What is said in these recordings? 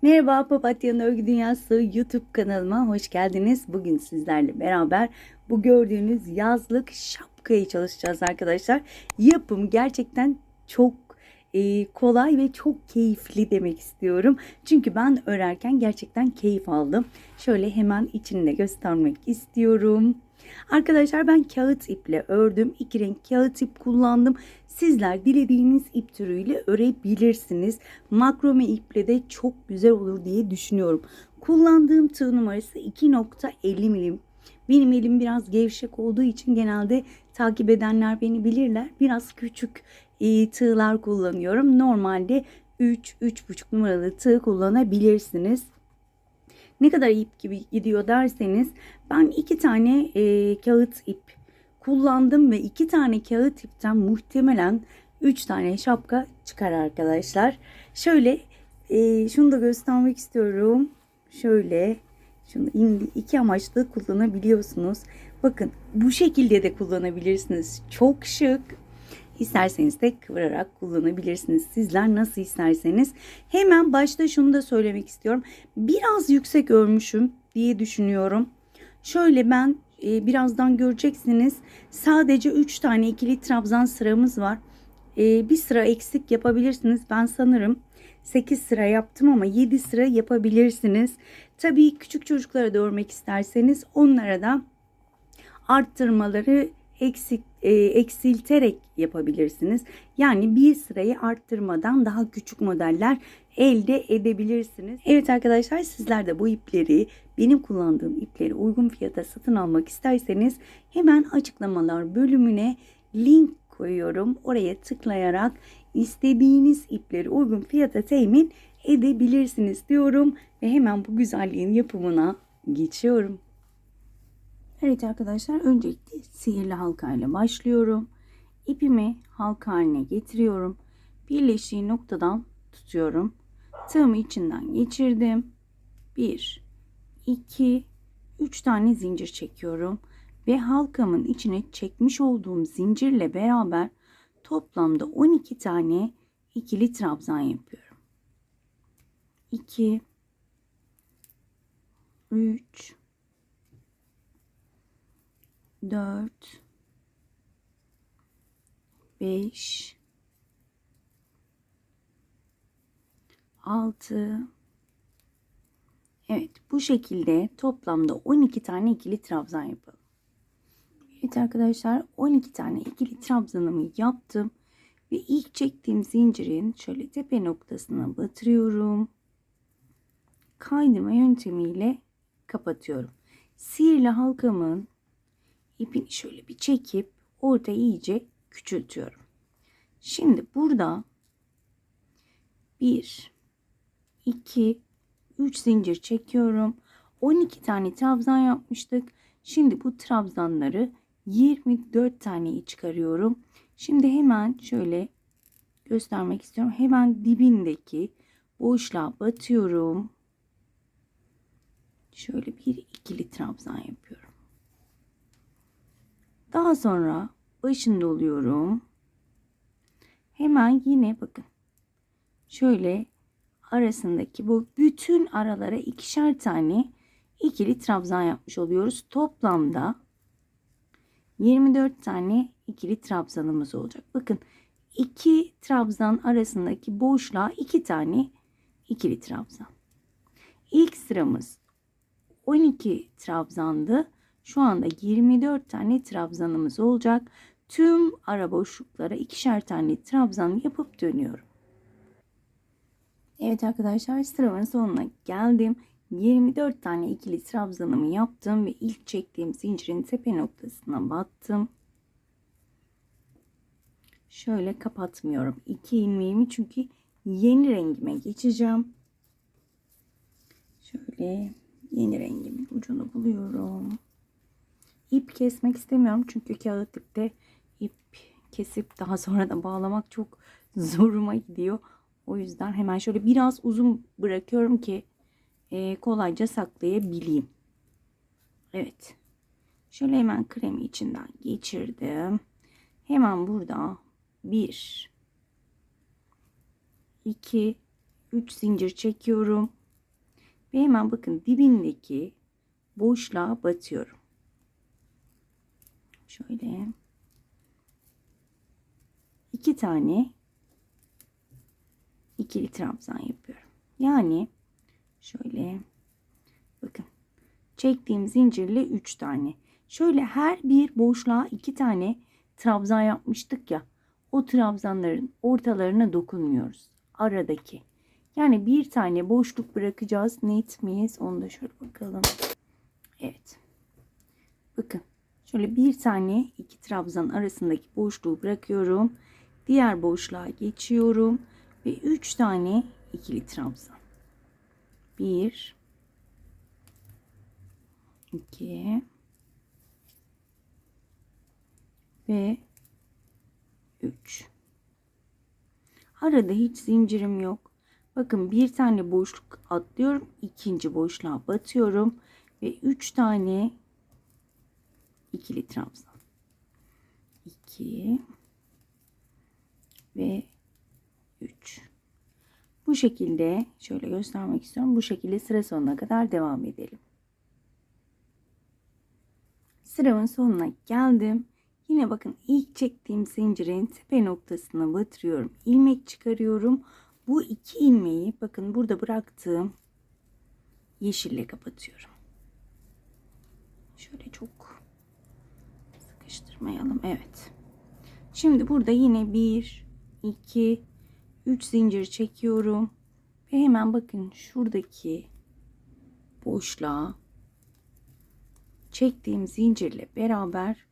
Merhaba, Papatya'nın Örgü Dünyası YouTube kanalıma hoş geldiniz. Bugün sizlerle beraber bu gördüğünüz yazlık şapkayı çalışacağız arkadaşlar. Yapım gerçekten çok kolay ve çok keyifli demek istiyorum. Çünkü ben örerken gerçekten keyif aldım. Şöyle hemen içini de göstermek istiyorum. Arkadaşlar ben kağıt iple ördüm. 2 renk kağıt ip kullandım. Sizler dilediğiniz ip türüyle örebilirsiniz. Makrome iple de çok güzel olur diye düşünüyorum. Kullandığım tığ numarası 2,50 milim. Benim elim biraz gevşek olduğu için genelde takip edenler beni bilirler. Biraz küçük tığlar kullanıyorum. Normalde 3-3,5 numaralı tığ kullanabilirsiniz. Ne kadar ip gibi gidiyor derseniz ben 2 tane kağıt ip kullandım ve 2 tane kağıt ipten muhtemelen 3 tane şapka çıkar arkadaşlar. Şöyle şunu da göstermek istiyorum. Şöyle şunu iki amaçlı kullanabiliyorsunuz. Bakın bu şekilde de kullanabilirsiniz. Çok şık. İsterseniz de kıvırarak kullanabilirsiniz. Sizler nasıl isterseniz. Hemen başta şunu da söylemek istiyorum. Biraz yüksek örmüşüm diye düşünüyorum. Şöyle ben birazdan göreceksiniz. Sadece 3 tane ikili trabzan sıramız var. Bir sıra eksik yapabilirsiniz. Ben sanırım 8 sıra yaptım ama 7 sıra yapabilirsiniz. Tabii küçük çocuklara da örmek isterseniz onlara da arttırmaları eksilterek yapabilirsiniz. Yani bir sırayı arttırmadan daha küçük modeller elde edebilirsiniz. Evet arkadaşlar, sizler de bu ipleri, benim kullandığım ipleri uygun fiyata satın almak isterseniz hemen açıklamalar bölümüne link koyuyorum. Oraya tıklayarak istediğiniz ipleri uygun fiyata temin edebilirsiniz diyorum ve hemen bu güzelliğin yapımına geçiyorum. Evet arkadaşlar, öncelikle sihirli halka ile başlıyorum. İpimi halka haline getiriyorum. Birleştiği noktadan tutuyorum. Tığımı içinden geçirdim. 1, 2, 3 tane zincir çekiyorum. Ve halkamın içine çekmiş olduğum zincirle beraber toplamda 12 tane ikili trabzan yapıyorum. 2, 3, 4, 5, 6. Evet, bu şekilde toplamda 12 tane ikili trabzan yapalım. Evet arkadaşlar, 12 tane ikili trabzanımı yaptım ve ilk çektiğim zincirin şöyle tepe noktasına batırıyorum. Kaydırma yöntemiyle kapatıyorum. Sihirli halkamın ipini şöyle bir çekip orada iyice küçültüyorum. Şimdi burada 1, 2, 3 zincir çekiyorum. 12 tane trabzan yapmıştık. Şimdi bu trabzanları 24 taneyi çıkarıyorum. Şimdi hemen şöyle göstermek istiyorum. Hemen dibindeki boşluğa batıyorum. Şöyle bir ikili trabzan yapıyorum. Daha sonra başını doluyorum. Hemen yine bakın. Şöyle arasındaki bu bütün aralara ikişer tane ikili trabzan yapmış oluyoruz. Toplamda 24 tane ikili trabzanımız olacak. Bakın, iki trabzan arasındaki boşluğa 2 tane ikili trabzan. İlk sıramız 12 trabzandı. Şu anda 24 tane trabzanımız olacak. Tüm ara boşluklara ikişer tane trabzan yapıp dönüyorum. Evet arkadaşlar, sıramın sonuna geldim. 24 tane ikili trabzanımı yaptım ve ilk çektiğim zincirin tepe noktasına battım. Şöyle kapatmıyorum 2 ilmeğimi, çünkü yeni rengime geçeceğim. Şöyle yeni rengimin ucunu buluyorum. İp kesmek istemiyorum çünkü kağıt ipte ip kesip daha sonra da bağlamak çok zoruma gidiyor. O yüzden hemen şöyle biraz uzun bırakıyorum ki kolayca saklayabileyim. Evet. Şöyle hemen kremi içinden geçirdim. Hemen burada 1, 2, 3 zincir çekiyorum. Ve hemen bakın dibindeki boşluğa batıyorum. Şöyle 2 tane ikili trabzan yapıyorum. Yani şöyle bakın çektiğim zincirle 3 tane. Şöyle her bir boşluğa 2 tane trabzan yapmıştık ya. O trabzanların ortalarına dokunmuyoruz. Aradaki. Yani bir tane boşluk bırakacağız. Net miyiz? Onu da şöyle bakalım. Evet. Bakın. Şöyle bir tane iki trabzan arasındaki boşluğu bırakıyorum. Diğer boşluğa geçiyorum. Ve 3 tane ikili trabzan. 1 2 ve 3. Arada hiç zincirim yok. Bakın bir tane boşluk atlıyorum. İkinci boşluğa batıyorum. Ve 3 tane ikili trabzan. 2 ve 3. Bu şekilde şöyle göstermek istiyorum. Bu şekilde sıra sonuna kadar devam edelim. Sıramın sonuna geldim. Yine bakın ilk çektiğim zincirin tepe noktasına batırıyorum. İlmek çıkarıyorum. Bu 2 ilmeği bakın burada bıraktığım yeşille kapatıyorum. Şöyle çok sıkıştırmayalım. Evet. Şimdi burada yine 1, 2, 3 zincir çekiyorum. Ve hemen bakın şuradaki boşluğa çektiğim zincirle beraber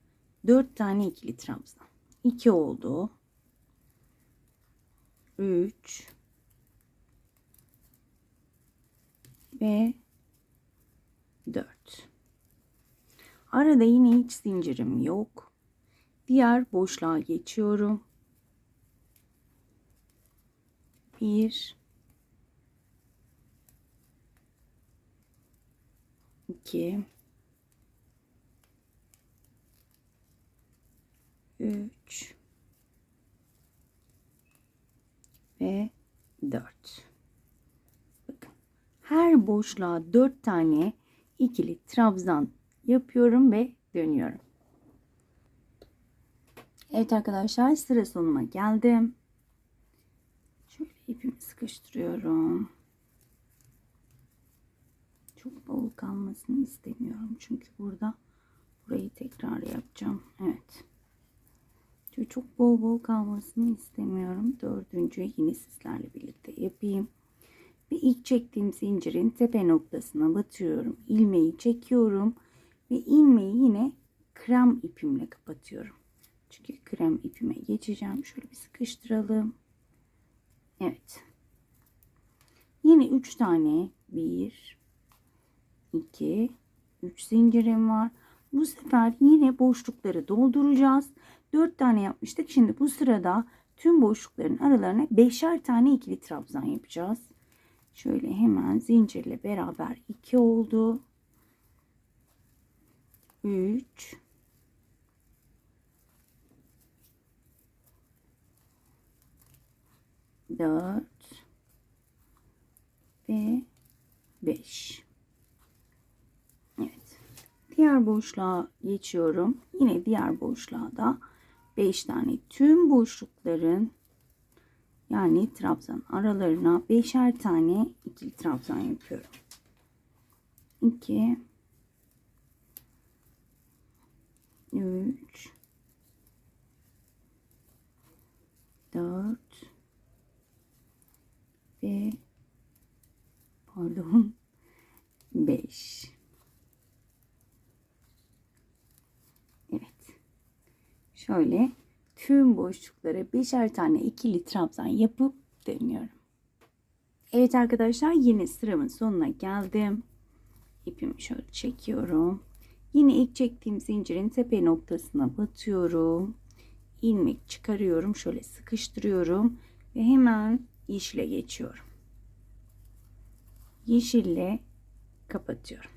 4 tane ikili trabzan. 2 oldu. 3 ve 4. Arada yine hiç zincirim yok. Diğer boşluğa geçiyorum. 1 2 3 ve 4. Bakın. Her boşluğa 4 tane ikili trabzan yapıyorum ve dönüyorum. Evet arkadaşlar, sıra sonuna geldim. Şöyle ipimi sıkıştırıyorum. Çok bol kalmasını istemiyorum. Çünkü burada burayı tekrar yapacağım. Evet. Çünkü çok bol bol kalmasını istemiyorum. Dördüncüyü yine sizlerle birlikte yapayım. Ve ilk çektiğim zincirin tepe noktasına batıyorum. İlmeği çekiyorum. Ve ilmeği yine krem ipimle kapatıyorum. Çünkü krem ipime geçeceğim. Şöyle bir sıkıştıralım. Evet. Yine 3 tane 1 2 3 zincirim var. Bu sefer yine boşlukları dolduracağız. 4 tane yapmıştık. Şimdi bu sırada tüm boşlukların aralarına 5'er tane ikili trabzan yapacağız. Şöyle hemen zincirle beraber 2 oldu. 3 4 ve 5. Evet. Diğer boşluğa geçiyorum. Yine diğer boşluğa da 5 tane tüm boşlukların yani trabzan aralarına 5'er tane ikili trabzan yapıyorum. 2 3 4 ve pardon 5. Evet. Şöyle tüm boşluklara 5'er tane ikili trabzan yapıp dönüyorum. Evet arkadaşlar, yine sıramın sonuna geldim. İpimi şöyle çekiyorum. Yine ilk çektiğim zincirin tepe noktasına batıyorum. İlmek çıkarıyorum. Şöyle sıkıştırıyorum. Ve hemen yeşile geçiyorum. Yeşille kapatıyorum.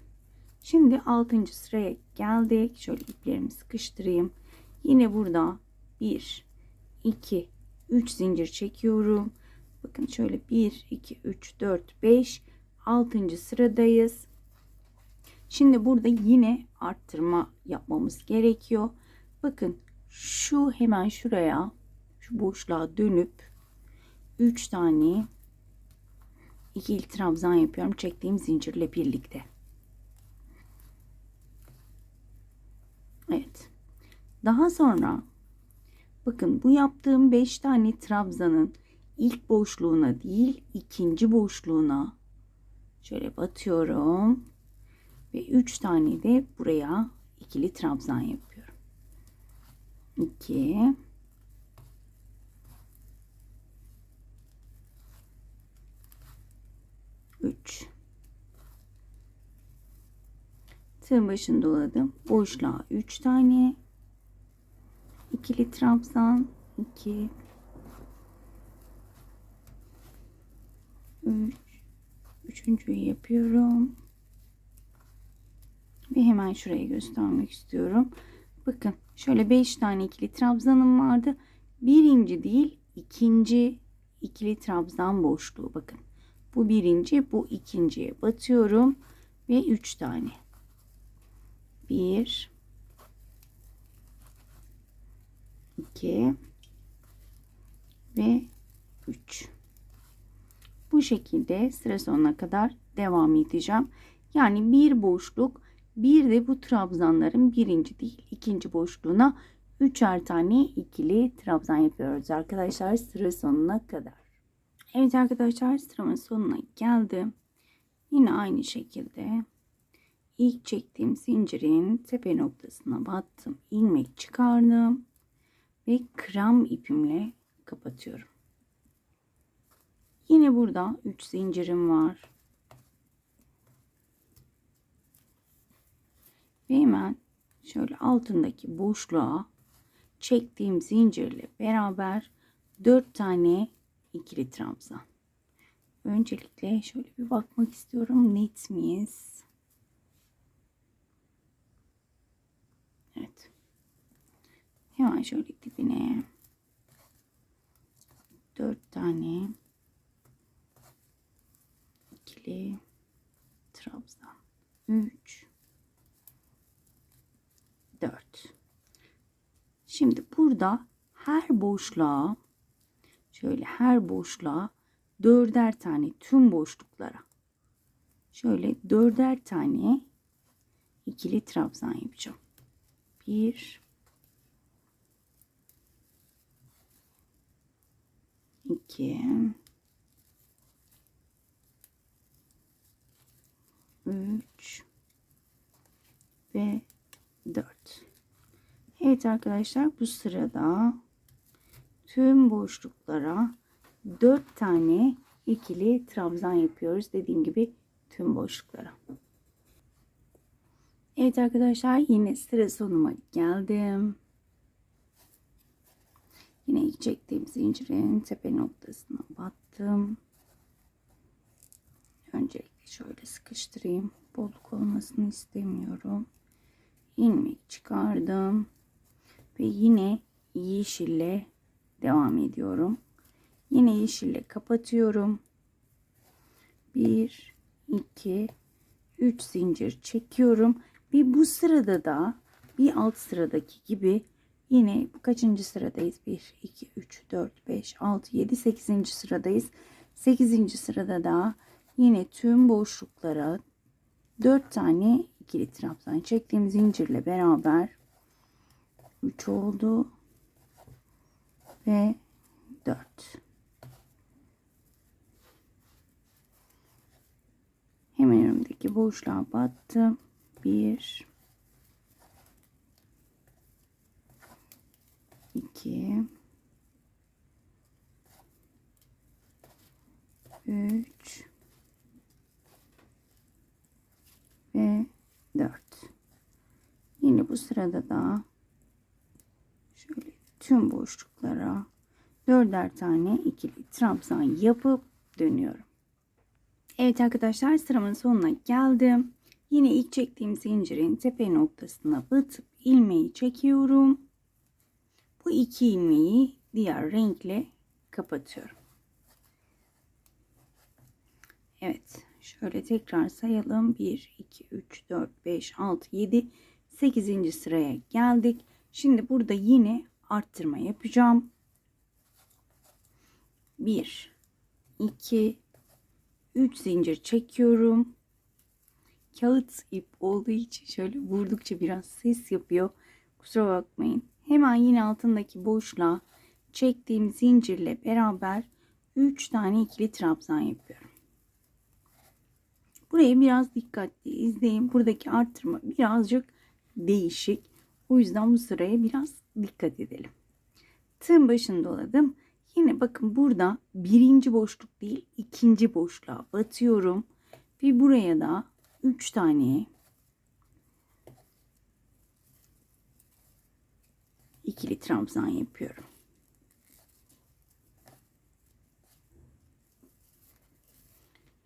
Şimdi 6. sıraya geldik. Şöyle iplerimi sıkıştırayım. Yine burada 1 2 3 zincir çekiyorum. Bakın şöyle 1 2 3 4 5 6. sıradayız. Şimdi burada yine arttırma yapmamız gerekiyor. Bakın şu hemen şuraya, şu boşluğa dönüp 3 tane ikili trabzan yapıyorum çektiğim zincirle birlikte. Evet. Daha sonra bakın bu yaptığım 5 tane trabzanın ilk boşluğuna değil ikinci boşluğuna şöyle batıyorum ve 3 tane de buraya ikili trabzan yapıyorum. 2 3 tığ başını doladım. Boşluğa 3 tane ikili trabzan, 2 3 üçüncüyü yapıyorum ve hemen şuraya göstermek istiyorum. Bakın şöyle 5 tane ikili trabzanım vardı. Birinci değil ikinci ikili trabzan boşluğu, bakın bu birinci, bu ikinciye batıyorum ve 3 tane 1 2 ve 3. Bu şekilde sıra sonuna kadar devam edeceğim. Yani bir boşluk, bir de bu trabzanların birinci değil ikinci boşluğuna 3'er tane ikili trabzan yapıyoruz arkadaşlar sıra sonuna kadar. Evet arkadaşlar, sıramın sonuna geldim. Yine aynı şekilde ilk çektiğim zincirin tepe noktasına battım, ilmek çıkardım ve krem ipimle kapatıyorum. Yine burada 3 zincirim var. Ve hemen şöyle altındaki boşluğa çektiğim zincirle beraber 4 tane ikili trabzan. Öncelikle şöyle bir bakmak istiyorum, net miyiz? Evet. Hemen şöyle dibine 4 tane ikili trabzan. 3 4. Şimdi burada her boşluğa şöyle her boşluğa 4'er tane, tüm boşluklara şöyle 4'er tane ikili trabzan yapacağım. 1 2 3 ve 4. Evet arkadaşlar, bu sırada tüm boşluklara 4 tane ikili trabzan yapıyoruz. Dediğim gibi tüm boşluklara. Evet arkadaşlar, yine sıra sonuma geldim. Yine ilk çektiğim zincirin tepe noktasına battım. Öncelikle şöyle sıkıştırayım. Bolluk olmasını istemiyorum. İlmek çıkardım. Ve yine yeşille devam ediyorum. Yine yeşille kapatıyorum. 1 2 3 zincir çekiyorum ve bu sırada da bir alt sıradaki gibi yine kaçıncı sıradayız? 1 2 3 4 5 6 7 8. sıradayız. 8. sırada da yine tüm boşluklara 4 tane ikili trabzan çektiğim zincirle beraber 3 oldu ve 4. Hemen önümdeki boşluğa battım. 1 2 3 ve 4. Yine bu sırada da şöyle tüm boşluklara 4'er tane ikili trabzan yapıp dönüyorum. Evet arkadaşlar, sıramın sonuna geldim. Yine ilk çektiğim zincirin tepe noktasına batıp ilmeği çekiyorum. Bu iki ilmeği diğer renkle kapatıyorum. Evet, Şöyle tekrar sayalım. 1, 2, 3, 4, 5, 6, 7, 8. sıraya geldik. Şimdi burada yine arttırma yapacağım. 1, 2, 3 zincir çekiyorum. Kağıt ip olduğu için şöyle vurdukça biraz ses yapıyor. Kusura bakmayın. Hemen yine altındaki boşluğa çektiğim zincirle beraber 3 tane ikili trabzan yapıyorum. Burayı biraz dikkatli izleyin. Buradaki arttırma birazcık değişik. O yüzden bu sıraya biraz dikkat edelim. Tığın başını doladım. Yine bakın burada birinci boşluk değil, ikinci boşluğa batıyorum. Ve buraya da 3 tane ikili trabzan yapıyorum.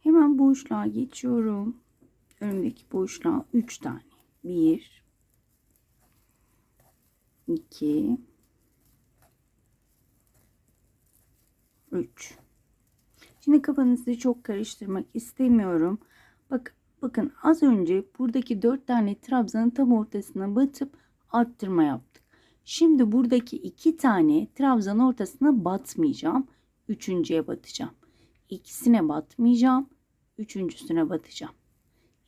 Hemen boşluğa geçiyorum. Önümdeki boşluğa 3 tane. 1, 2, 3. Şimdi kafanızı çok karıştırmak istemiyorum. Bakın az önce buradaki 4 tane trabzanın tam ortasına batıp arttırma yaptık. Şimdi buradaki 2 tane trabzanın ortasına batmayacağım. Üçüncüye batacağım. İkisine batmayacağım. Üçüncüsüne batacağım.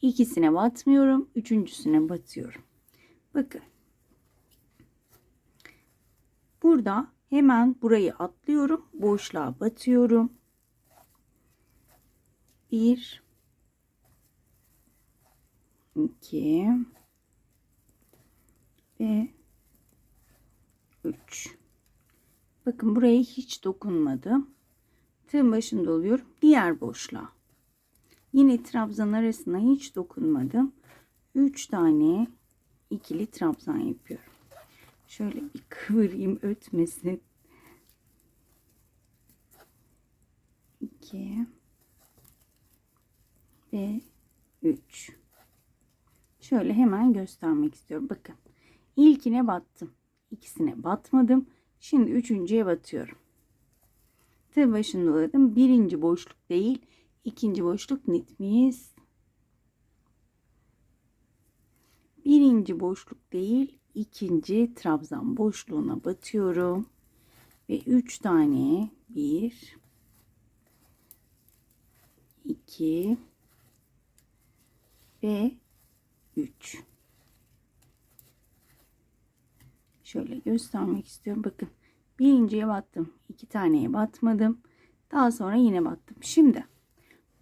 İkisine batmıyorum. Üçüncüsüne batıyorum. Bakın. Burada hemen burayı atlıyorum. Boşluğa batıyorum. 1, 2 ve 3. Bakın buraya hiç dokunmadım. Tığın başında oluyorum. Diğer boşluğa. Yine trabzan arasına hiç dokunmadım. 3 tane ikili trabzan yapıyorum. Şöyle bir kıvırayım ötmesin. 2 ve 3. Şöyle hemen göstermek istiyorum. Bakın. İlkine battım. İkisine batmadım. Şimdi üçüncüye batıyorum. Tığ başını doladım. Birinci boşluk değil. İkinci boşluk net miyiz? Birinci boşluk değil. İkinci trabzan boşluğuna batıyorum. Ve 3 tane 1, 2 ve 3. Şöyle göstermek istiyorum. Bakın birinciye battım. 2 taneye batmadım. Daha sonra yine battım. Şimdi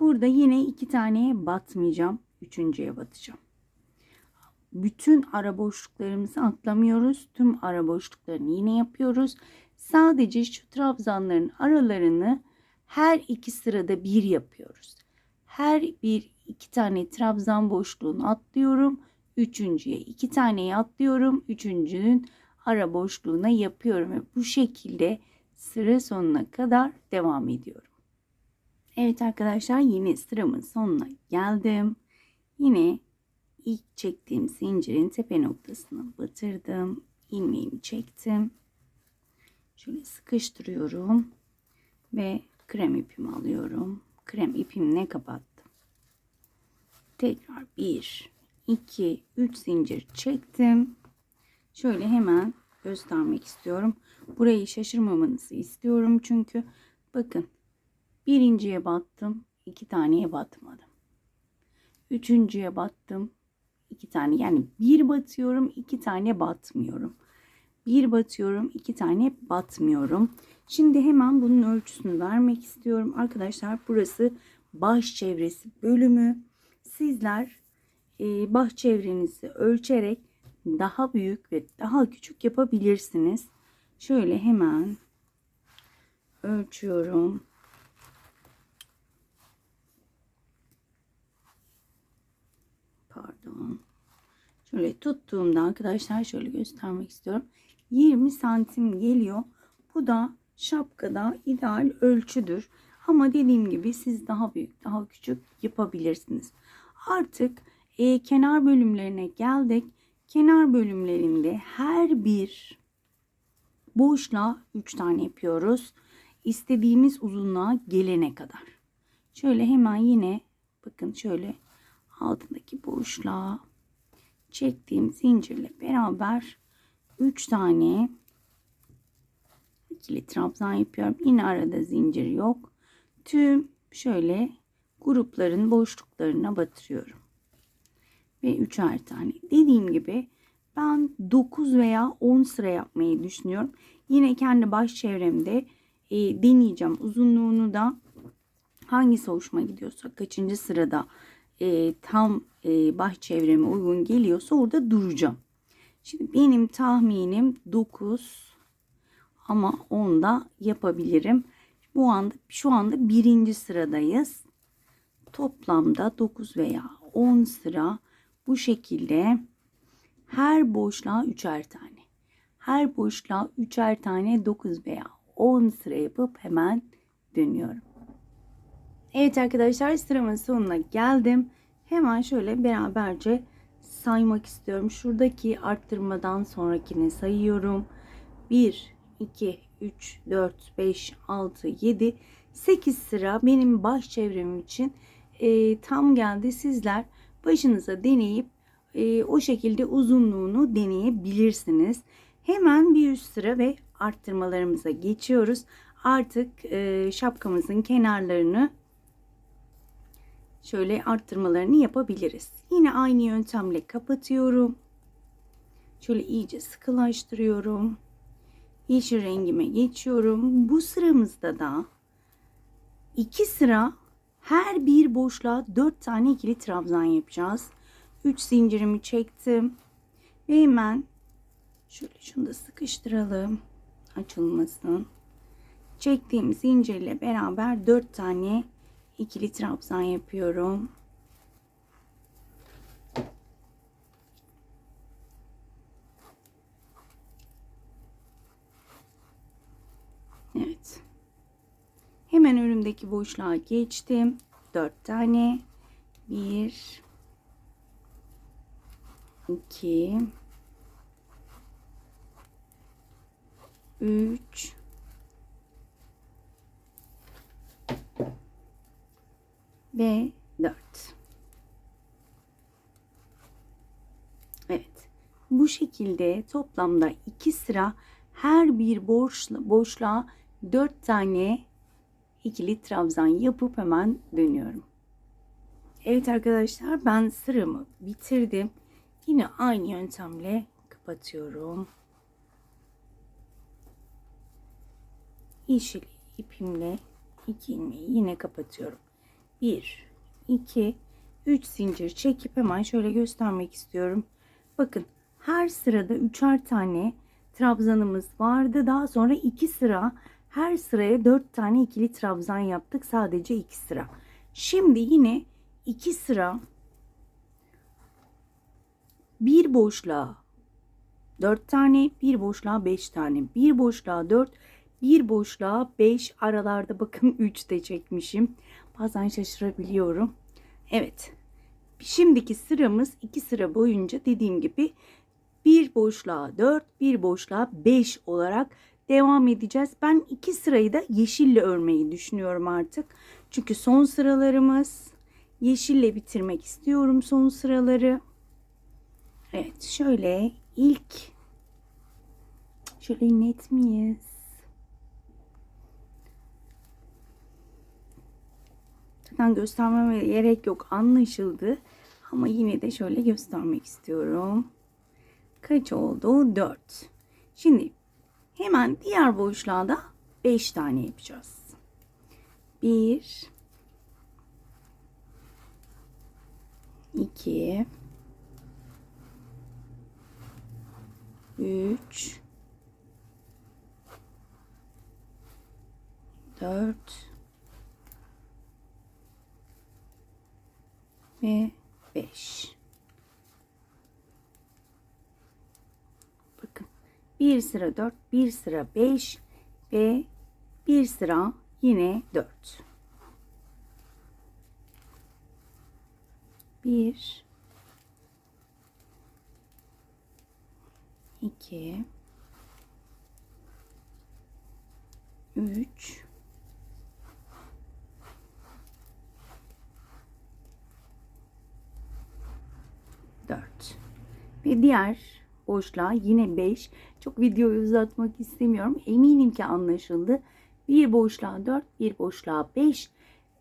burada yine 2 taneye batmayacağım. Üçüncüye batacağım. Bütün ara boşluklarımızı atlamıyoruz. Tüm ara boşluklarını yine yapıyoruz. Sadece şu trabzanların aralarını her iki sırada bir yapıyoruz. Her bir 2 tane trabzan boşluğunu atlıyorum. Üçüncüye 2 taneyi atlıyorum. Üçüncünün ara boşluğuna yapıyorum ve bu şekilde sıra sonuna kadar devam ediyorum. Evet arkadaşlar, yine sıramın sonuna geldim. Yine ilk çektiğim zincirin tepe noktasına batırdım. İlmeğimi çektim. Şöyle sıkıştırıyorum ve krem ipimi alıyorum. Krem ipimle kapattım. Tekrar 1, 2, 3 zincir çektim. Şöyle hemen göstermek istiyorum. Burayı şaşırmamanızı istiyorum çünkü bakın, birinciye battım, 2 taneye batmadım. Üçüncüye battım, 2 tane, yani bir batıyorum, 2 tane batmıyorum. Bir batıyorum, 2 tane batmıyorum. Şimdi hemen bunun ölçüsünü vermek istiyorum. Arkadaşlar burası baş çevresi bölümü. Sizler baş çevrenizi ölçerek daha büyük ve daha küçük yapabilirsiniz. Şöyle hemen ölçüyorum. Pardon. Şöyle tuttuğumda arkadaşlar şöyle göstermek istiyorum. 20 santim geliyor. Bu da şapkada ideal ölçüdür. Ama dediğim gibi siz daha büyük, daha küçük yapabilirsiniz. Artık kenar bölümlerine geldik. Kenar bölümlerinde her bir boşluğa 3 tane yapıyoruz. İstediğimiz uzunluğa gelene kadar. Şöyle hemen yine Bakın şöyle altındaki boşluğa çektiğim zincirle beraber 3 tane ikili trabzan yapıyorum. Yine arada zincir yok. Tüm şöyle grupların boşluklarına batırıyorum. Ve 3'er tane. Dediğim gibi ben 9 veya 10 sıra yapmayı düşünüyorum. Yine kendi baş çevremde deneyeceğim. Uzunluğunu da hangisi hoşuma gidiyorsa, kaçıncı sırada tam baş çevreme uygun geliyorsa orada duracağım. Şimdi benim tahminim 9 ama 10 da yapabilirim. Şu anda birinci sıradayız. Toplamda 9 veya 10 sıra bu şekilde her boşluğa 3'er tane. Her boşluğa 3'er tane 9 veya 10 sıra yapıp hemen dönüyorum. Evet arkadaşlar, sıramın sonuna geldim. Hemen şöyle beraberce saymak istiyorum. Şuradaki arttırmadan sonrakini sayıyorum. 1, 2, 3, 4, 5, 6, 7, 8 sıra benim baş çevrem için tam geldi. Sizler başınıza deneyip o şekilde uzunluğunu deneyebilirsiniz. Hemen bir üst sıra ve arttırmalarımıza geçiyoruz. Artık şapkamızın kenarlarını şöyle arttırmalarını yapabiliriz. Yine aynı yöntemle kapatıyorum. Şöyle iyice sıkılaştırıyorum. Yeşil rengime geçiyorum. Bu sıramızda da 2 sıra her bir boşluğa 4 tane ikili trabzan yapacağız. 3 zincirimi çektim. Ve hemen şöyle şunu da sıkıştıralım. Açılmasın. Çektiğim zincirle beraber 4 tane ikili trabzan yapıyorum. Evet. Hemen önümdeki boşluğa geçtim. 4 tane. 1 2 3 ve 4. Evet. Bu şekilde toplamda 2 sıra her bir boşluğa 4 tane ikili trabzan yapıp hemen dönüyorum. Evet arkadaşlar, ben sıramı bitirdim. Yine aynı yöntemle kapatıyorum. Yeşil ipimle 2 ilmeği yine kapatıyorum. 1 2 3 zincir çekip hemen şöyle göstermek istiyorum. Bakın, her sırada 3'er tane trabzanımız vardı. Daha sonra 2 sıra, her sıraya 4 tane ikili trabzan yaptık. Sadece 2 sıra. Şimdi yine 2 sıra bir boşluğa 4 tane, bir boşluğa 5 tane, bir boşluğa 4, bir boşluğa 5, aralarda bakın 3 de çekmişim. Bazen şaşırabiliyorum. Evet. Şimdiki sıramız 2 sıra boyunca dediğim gibi bir boşluğa 4, bir boşluğa 5 olarak devam edeceğiz. Ben 2 sırayı da yeşille örmeyi düşünüyorum artık. Çünkü son sıralarımız, yeşille bitirmek istiyorum son sıraları. Evet, şöyle şöyle net miyiz? Zaten göstermeme gerek yok, anlaşıldı. Ama yine de şöyle göstermek istiyorum. Kaç oldu? 4. Şimdi hemen diğer boşluğa da 5 tane yapacağız. 1 2 3 4 ve 5. Bakın, bir sıra 4, bir sıra 5 ve bir sıra yine 4. 1 2 3 4 ve diğer boşluğa yine 5. Çok videoyu uzatmak istemiyorum. Eminim ki anlaşıldı. Bir boşluğa 4, bir boşluğa 5.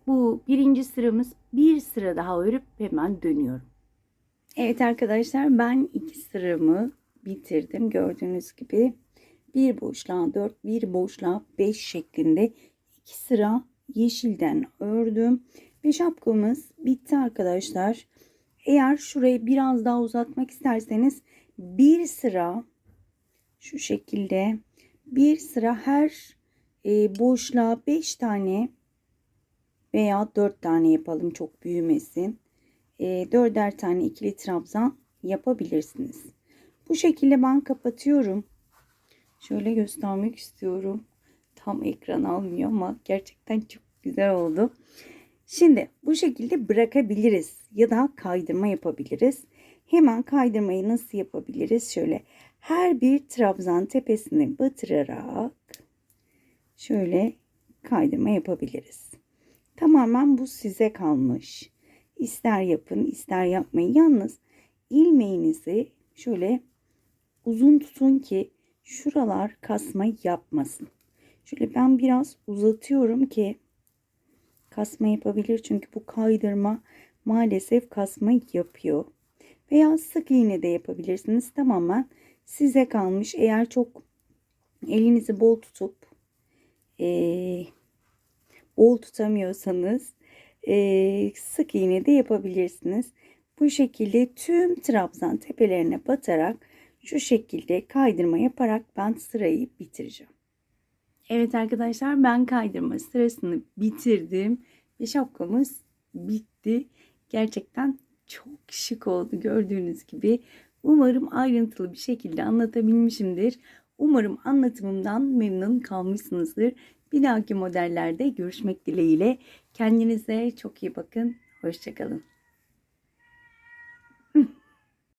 Bu birinci sıramız. Bir sıra daha örüp hemen dönüyorum. Evet arkadaşlar, ben 2 sıramı bitirdim. Gördüğünüz gibi bir boşluğa 4, bir boşluğa 5 şeklinde 2 sıra yeşilden ördüm. Ve şapkamız bitti arkadaşlar. Eğer şurayı biraz daha uzatmak isterseniz bir sıra şu şekilde, bir sıra her boşluğa 5 tane veya 4 tane yapalım, çok büyümesin. 4'er tane ikili trabzan yapabilirsiniz. Bu şekilde ben kapatıyorum. Şöyle göstermek istiyorum. Tam ekran almıyor ama gerçekten çok güzel oldu. Şimdi bu şekilde bırakabiliriz ya da kaydırma yapabiliriz. Hemen kaydırmayı nasıl yapabiliriz? Şöyle her bir trabzan tepesine batırarak şöyle kaydırma yapabiliriz. Tamamen bu size kalmış. İster yapın, ister yapmayın. Yalnız ilmeğinizi şöyle uzun tutun ki şuralar kasma yapmasın. Şöyle ben biraz uzatıyorum ki kasma yapabilir. Çünkü bu kaydırma maalesef kasma yapıyor. Veya sık iğne de yapabilirsiniz. Tamamen size kalmış. Eğer çok elinizi bol tutup bol tutamıyorsanız sık iğne de yapabilirsiniz. Bu şekilde tüm trabzan tepelerine batarak şu şekilde kaydırma yaparak ben sırayı bitireceğim. Evet arkadaşlar, ben kaydırma sırasını bitirdim ve şapkamız bitti. Gerçekten çok şık oldu gördüğünüz gibi. Umarım ayrıntılı bir şekilde anlatabilmişimdir. Umarım anlatımımdan memnun kalmışsınızdır. Bir dahaki modellerde görüşmek dileğiyle. Kendinize çok iyi bakın. Hoşça kalın.